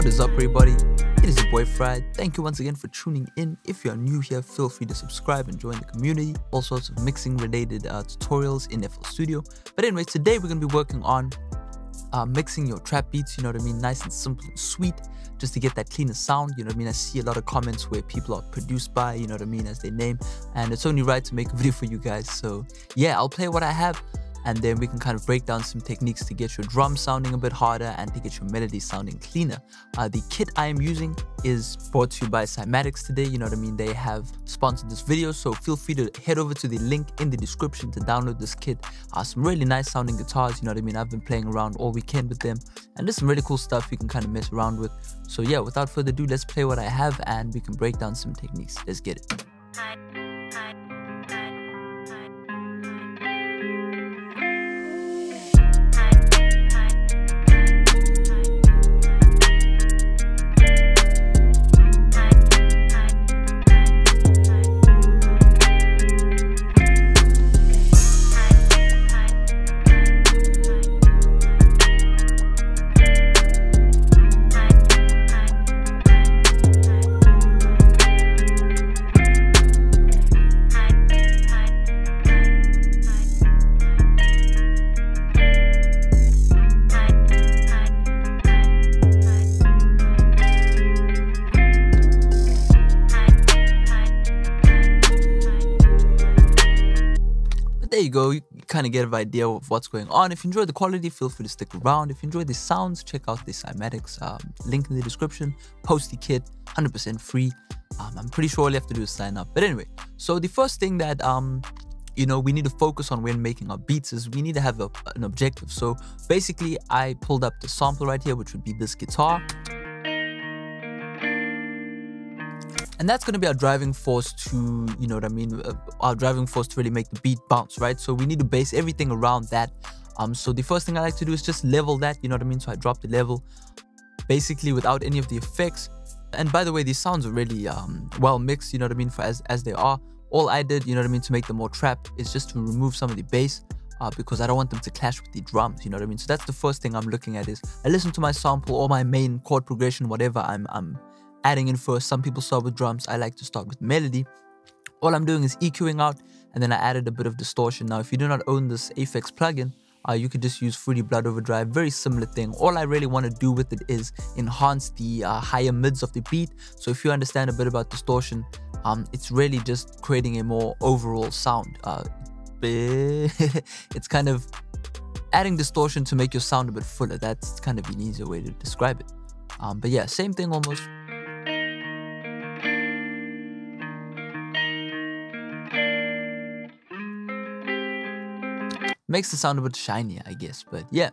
What is up, everybody? It is your boy Farai. Thank you once again for tuning in. If you are new here, feel free to subscribe and join the community. All sorts of mixing related tutorials in FL Studio. But anyway, today we're going to be working on mixing your trap beats, you know what I mean, nice and simple and sweet, just to get that cleaner sound, you know what I mean. I see a lot of comments where people are produced by, you know what I mean, as their name, and it's only right to make a video for you guys. So yeah, I'll play what I have, and then we can kind of break down some techniques to get your drums sounding a bit harder and to get your melodies sounding cleaner. The kit I am using is brought to you by Cymatics today, you know what I mean. They have sponsored this video, so feel free to head over to the link in the description to download this kit. Some really nice sounding guitars, you know what I mean. I've been playing around all weekend with them, and there's some really cool stuff you can kind of mess around with. So yeah, without further ado, let's play what I have and we can break down some techniques. Let's get it. There you go, you kind of get an idea of what's going on. If you enjoyed the quality, feel free to stick around. If you enjoyed the sounds, check out the Cymatics link in the description. Post the kit, 100% free. I'm pretty sure all you have to do is sign up. But anyway, so the first thing that you know, we need to focus on when making our beats is we need to have an objective. So basically, I pulled up the sample right here, which would be this guitar. And that's going to be our driving force to, you know what I mean, our driving force to really make the beat bounce, right? So we need to base everything around that. So the first thing I like to do is just level that, you know what I mean? So I drop the level, basically without any of the effects. And by the way, these sounds are really well mixed, you know what I mean, for as they are. All I did, you know what I mean, to make them more trap is just to remove some of the bass because I don't want them to clash with the drums, you know what I mean? So that's the first thing I'm looking at is I listen to my sample or my main chord progression, whatever I'm adding in first. Some people start with drums. I like to start with melody. All I'm doing is EQing out, and then I added a bit of distortion. Now, if you do not own this Aphex plugin, you could just use Fruity Blood Overdrive. Very similar thing. All I really want to do with it is enhance the higher mids of the beat. So if you understand a bit about distortion, it's really just creating a more overall sound. It's kind of adding distortion to make your sound a bit fuller. That's kind of an easier way to describe it. But yeah, same thing almost. Makes the sound a bit shinier, I guess, but yeah.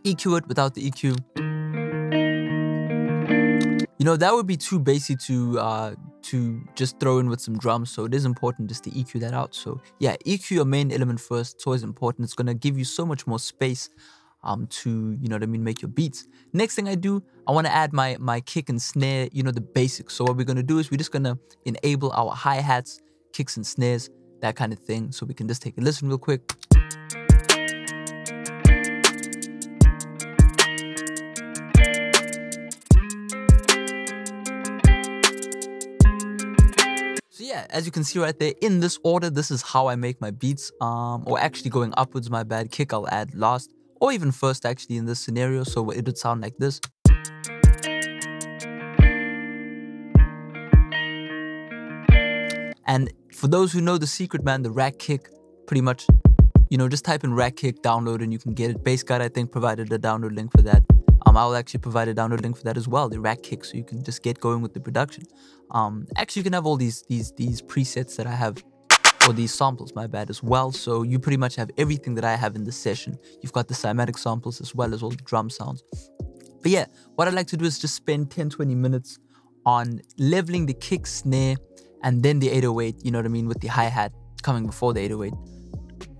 EQ it without the EQ. You know, that would be too bassy to just throw in with some drums, so it is important just to EQ that out. So yeah, EQ your main element first. It's always important. It's gonna give you so much more space to, you know what I mean, make your beats. Next thing I do, I want to add my kick and snare, you know, the basics. So what we're gonna do is we're just gonna enable our hi-hats, kicks and snares, that kind of thing. So we can just take a listen real quick. So yeah, as you can see right there, in this order, this is how I make my beats. Or actually going upwards, my bad. Kick I'll add last, or even first actually in this scenario. So it would sound like this. And for those who know the secret, man, the rack kick, pretty much, you know, just type in rack kick, download, and you can get it. Bass Guide, I think, provided a download link for that. I'll actually provide a download link for that as well, the rack kick, so you can just get going with the production. Actually, you can have all these presets that I have, or these samples, my bad, as well. So you pretty much have everything that I have in this session. You've got the Cymatics samples as well as all the drum sounds. But yeah, what I like to do is just spend 10-20 minutes on leveling the kick, snare, and then the 808, you know what I mean, with the hi-hat coming before the 808.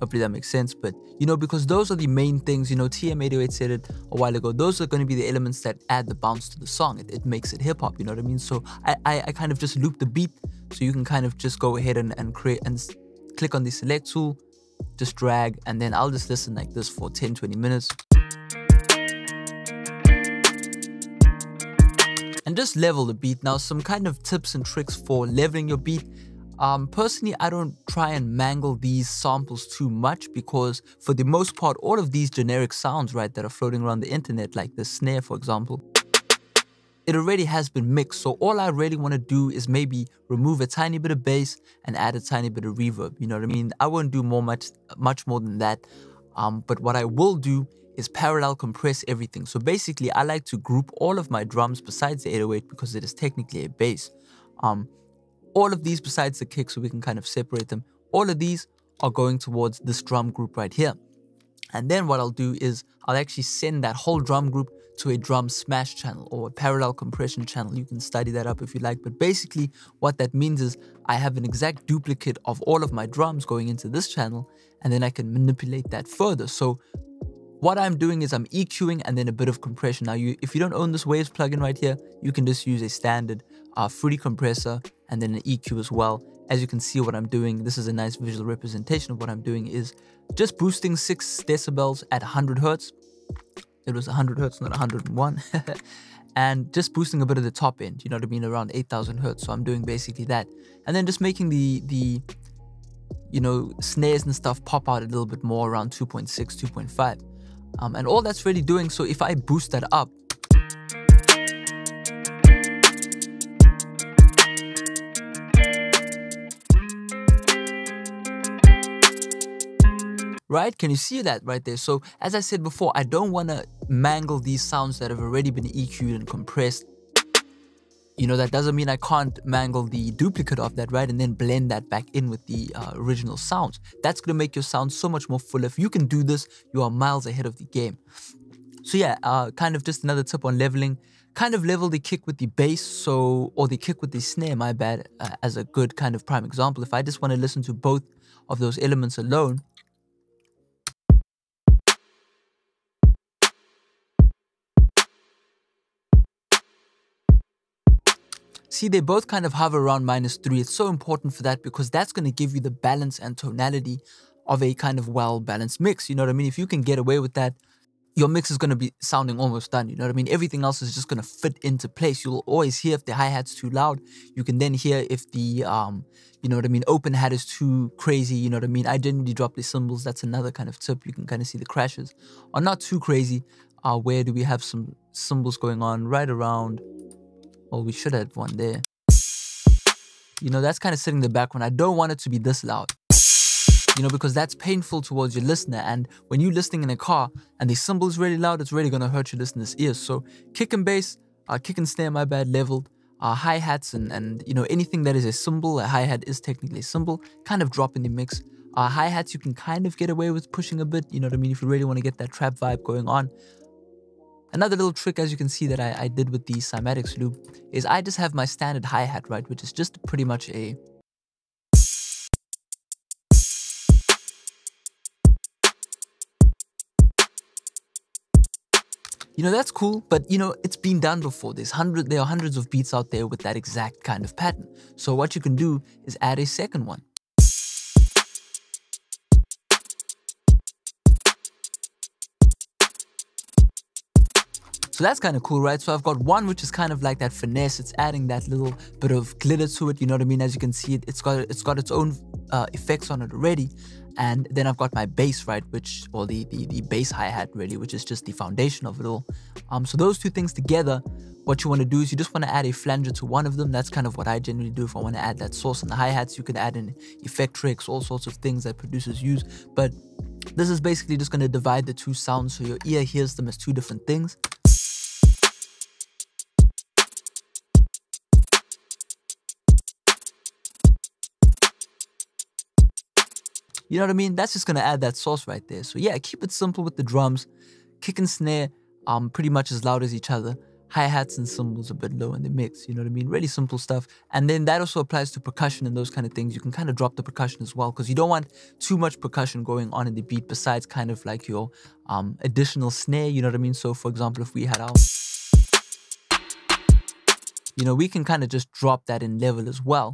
Hopefully that makes sense. But, you know, because those are the main things, you know, TM808 said it a while ago, those are going to be the elements that add the bounce to the song. It makes it hip-hop, you know what I mean? So I kind of just loop the beat, so you can kind of just go ahead and create and click on the select tool, just drag, and then I'll just listen like this for 10-20 minutes. and just level the beat. Now, some kind of tips and tricks for leveling your beat. Personally, I don't try and mangle these samples too much, because for the most part, all of these generic sounds, right, that are floating around the internet, like the snare, for example, it already has been mixed. So all I really want to do is maybe remove a tiny bit of bass and add a tiny bit of reverb. You know what I mean? I won't do much more than that. But what I will do is parallel compress everything. So basically, I like to group all of my drums besides the 808, because it is technically a bass. All of these besides the kick, so we can kind of separate them. All of these are going towards this drum group right here. And then what I'll do is I'll actually send that whole drum group to a drum smash channel or a parallel compression channel. You can study that up if you like. But basically what that means is I have an exact duplicate of all of my drums going into this channel, and then I can manipulate that further. So what I'm doing is I'm EQing and then a bit of compression. Now, if you don't own this Waves plugin right here, you can just use a standard Fruity compressor and then an EQ as well. As you can see what I'm doing, this is a nice visual representation of what I'm doing, is just boosting 6 decibels at 100 hertz. It was 100 hertz, not 101. And just boosting a bit of the top end, you know what I mean, around 8,000 hertz. So I'm doing basically that. And then just making the you know, snares and stuff pop out a little bit more, around 2.6, 2.5. And all that's really doing, so if I boost that up, right? Can you see that right there? So as I said before, I don't want to mangle these sounds that have already been EQ'd and compressed. You know, that doesn't mean I can't mangle the duplicate of that, right? And then blend that back in with the original sounds. That's going to make your sound so much more full. If you can do this, you are miles ahead of the game. So yeah, kind of just another tip on leveling. Kind of level the kick with the bass, or the kick with the snare, my bad, as a good kind of prime example. If I just want to listen to both of those elements alone, see, they both kind of hover around -3. It's so important for that, because that's going to give you the balance and tonality of a kind of well-balanced mix. You know what I mean? If you can get away with that, your mix is going to be sounding almost done. You know what I mean? Everything else is just going to fit into place. You'll always hear if the hi-hat's too loud. You can then hear if the, you know what I mean, open hat is too crazy. You know what I mean? I generally drop the cymbals. That's another kind of tip. You can kind of see the crashes are not too crazy. Where do we have some cymbals going on? Right around... well, we should have one there. You know, that's kind of sitting in the background. I don't want it to be this loud, you know, because that's painful towards your listener. And when you're listening in a car and the cymbal is really loud, it's really going to hurt your listener's ears. So kick and bass, kick and snare, my bad, leveled. Hi-hats and, you know, anything that is a cymbal, a hi-hat is technically a cymbal, kind of drop in the mix. Hi-hats, you can kind of get away with pushing a bit, you know what I mean, if you really want to get that trap vibe going on. Another little trick, as you can see, that I did with the cymatics loop is I just have my standard hi-hat, right, which is just pretty much a... You know, that's cool, but, you know, it's been done before. There are hundreds of beats out there with that exact kind of pattern. So what you can do is add a second one. So that's kind of cool, right? So I've got one which is kind of like that finesse. It's adding that little bit of glitter to it. You know what I mean? As you can see, it's got its own effects on it already. And then I've got my bass, right? Or the bass hi-hat really, which is just the foundation of it all. So those two things together, what you want to do is you just want to add a flanger to one of them. That's kind of what I generally do if I want to add that source on the hi-hats. You can add in effect tricks, all sorts of things that producers use. But this is basically just going to divide the two sounds so your ear hears them as two different things. You know what I mean? That's just going to add that sauce right there. So yeah, keep it simple with the drums. Kick and snare pretty much as loud as each other. Hi-hats and cymbals a bit low in the mix. You know what I mean? Really simple stuff. And then that also applies to percussion and those kind of things. You can kind of drop the percussion as well, because you don't want too much percussion going on in the beat besides kind of like your additional snare. You know what I mean? So for example, if we had our... You know, we can kind of just drop that in level as well.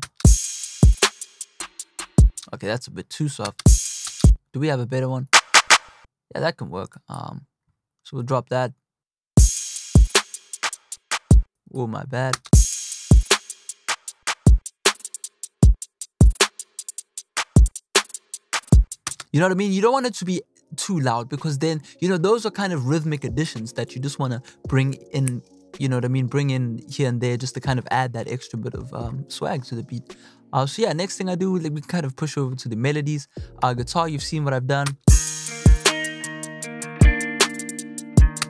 Okay, that's a bit too soft. Do we have a better one? Yeah, that can work. So we'll drop that. Oh, my bad. You know what I mean? You don't want it to be too loud, because then, you know, those are kind of rhythmic additions that you just want to bring in, you know what I mean, bring in here and there, just to kind of add that extra bit of swag to the beat. So yeah, next thing I do, like, we kind of push over to the melodies. Guitar, you've seen what I've done.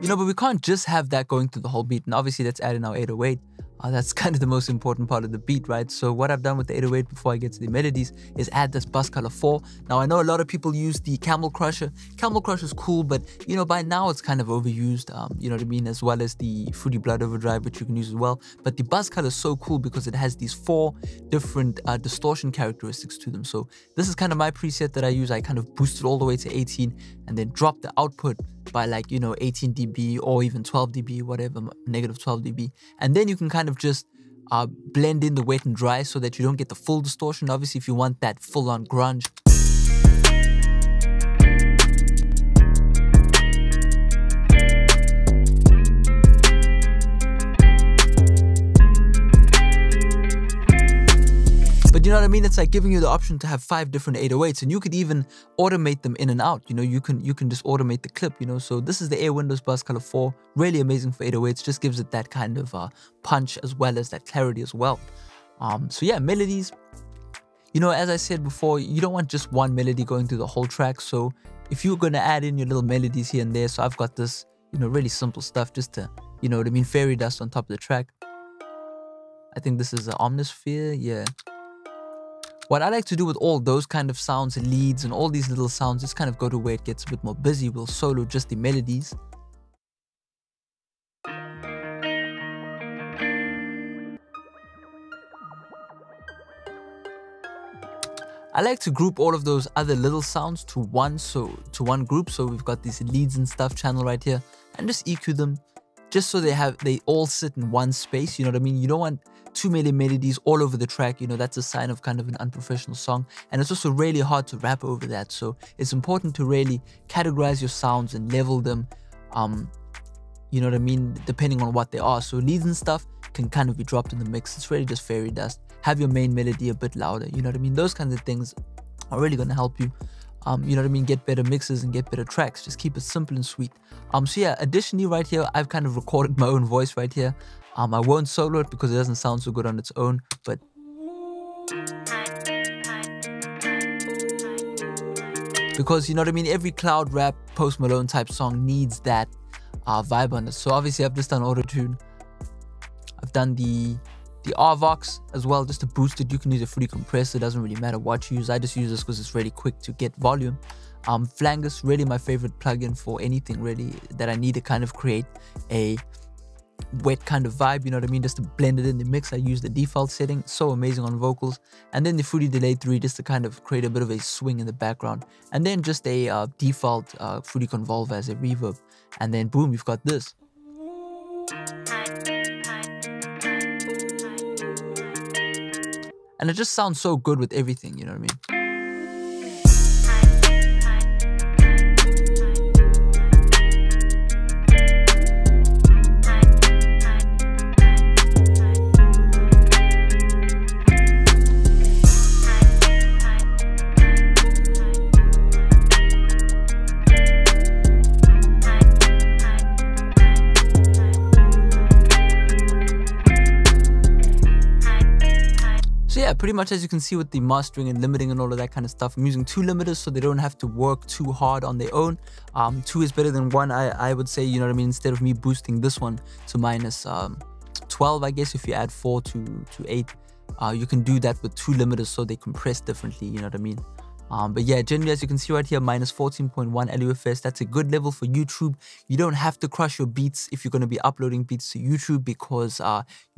You know, but we can't just have that going through the whole beat, and obviously let's add in our 808. That's kind of the most important part of the beat, right? So what I've done with the 808 before I get to the melodies is add this bus color 4. Now, I know a lot of people use the Camel Crusher. Camel Crusher is cool, but, you know, by now it's kind of overused, you know what I mean? As well as the Fruity Blood Overdrive, which you can use as well. But the bus color is so cool because it has these 4 different distortion characteristics to them. So this is kind of my preset that I use. I kind of boost it all the way to 18 and then drop the output by, like, you know, 18 dB or even 12 dB, whatever, negative 12 dB. And then you can kind of just blend in the wet and dry so that you don't get the full distortion. Obviously, if you want that full-on grunge. You know what I mean? It's like giving you the option to have 5 different 808s, and you could even automate them in and out. You know, you can just automate the clip, you know. So this is the Air Windows Bus Color 4, really amazing for 808s, just gives it that kind of punch as well as that clarity as well. So yeah, melodies. You know, as I said before, you don't want just one melody going through the whole track. So if you're going to add in your little melodies here and there, so I've got this, you know, really simple stuff just to, you know what I mean, fairy dust on top of the track. I think this is the Omnisphere, yeah. What I like to do with all those kind of sounds, leads, and all these little sounds, just kind of go to where it gets a bit more busy. We'll solo just the melodies. I like to group all of those other little sounds to one group. So we've got these leads and stuff channel right here, and just EQ them, just so they all sit in one space. You know what I mean? You don't want too many melodies all over the track. You know, that's a sign of kind of an unprofessional song, and it's also really hard to rap over that. So it's important to really categorize your sounds and level them, you know what I mean, depending on what they are. So leads and stuff can kind of be dropped in the mix. It's really just fairy dust. Have your main melody a bit louder, you know what I mean? Those kinds of things are really going to help you, you know what I mean, get better mixes and get better tracks. Just keep it simple and sweet. So yeah, additionally right here, I've kind of recorded my own voice right here. I won't solo it because it doesn't sound so good on its own, but because, you know what I mean, every cloud rap, Post Malone type song needs that vibe on it. So obviously I've just done auto-tune. I've done the RVox as well, just to boost it. You can use a Fruity compressor, it doesn't really matter what you use. I just use this because it's really quick to get volume. Flangus, really my favorite plugin for anything really that I need to kind of create a wet kind of vibe, you know what I mean, just to blend it in the mix. I use the default setting, so amazing on vocals. And then the Fruity Delay 3 just to kind of create a bit of a swing in the background. And then just a default Fruity Convolve as a reverb. And then boom, you've got this. And it just sounds so good with everything, you know what I mean? Yeah, pretty much as you can see with the mastering and limiting and all of that kind of stuff, I'm using 2 limiters so they don't have to work too hard on their own. 2 is better than 1, I would say, you know what I mean? Instead of me boosting this one to minus 12, I guess, if you add 4 to 8, you can do that with 2 limiters so they compress differently, you know what I mean? But yeah, generally, as you can see right here, minus 14.1 LUFS, that's a good level for YouTube. You don't have to crush your beats if you're going to be uploading beats to YouTube, because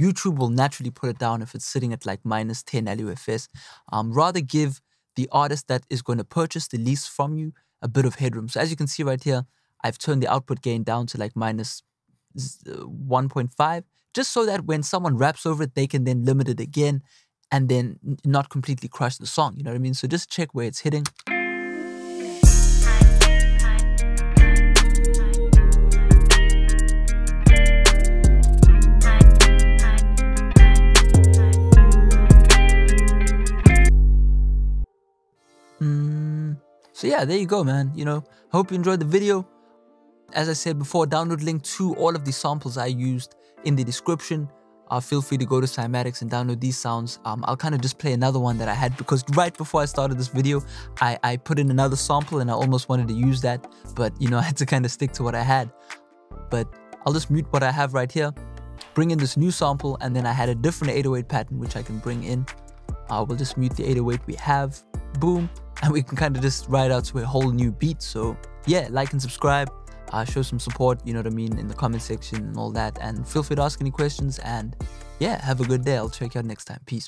YouTube will naturally put it down if it's sitting at like minus 10 LUFS. Rather give the artist that is going to purchase the least from you a bit of headroom. So as you can see right here, I've turned the output gain down to like minus 1.5, just so that when someone raps over it, they can then limit it again and then not completely crush the song, you know what I mean? So just check where it's hitting. yeah, there you go, man. You know, I hope you enjoyed the video. As I said before, download link to all of the samples I used in the description. Feel free to go to Cymatics and download these sounds. I'll kind of just play another one that I had, because right before I started this video, I put in another sample and I almost wanted to use that, but you know, I had to kind of stick to what I had. But I'll just mute what I have right here, bring in this new sample, and then I had a different 808 pattern which I can bring in. We'll just mute the 808 we have, boom, and we can kind of just ride out to a whole new beat. So yeah, like and subscribe, show some support, you know what I mean, in the comment section and all that, and feel free to ask any questions, and yeah, have a good day. I'll check you out next time. Peace.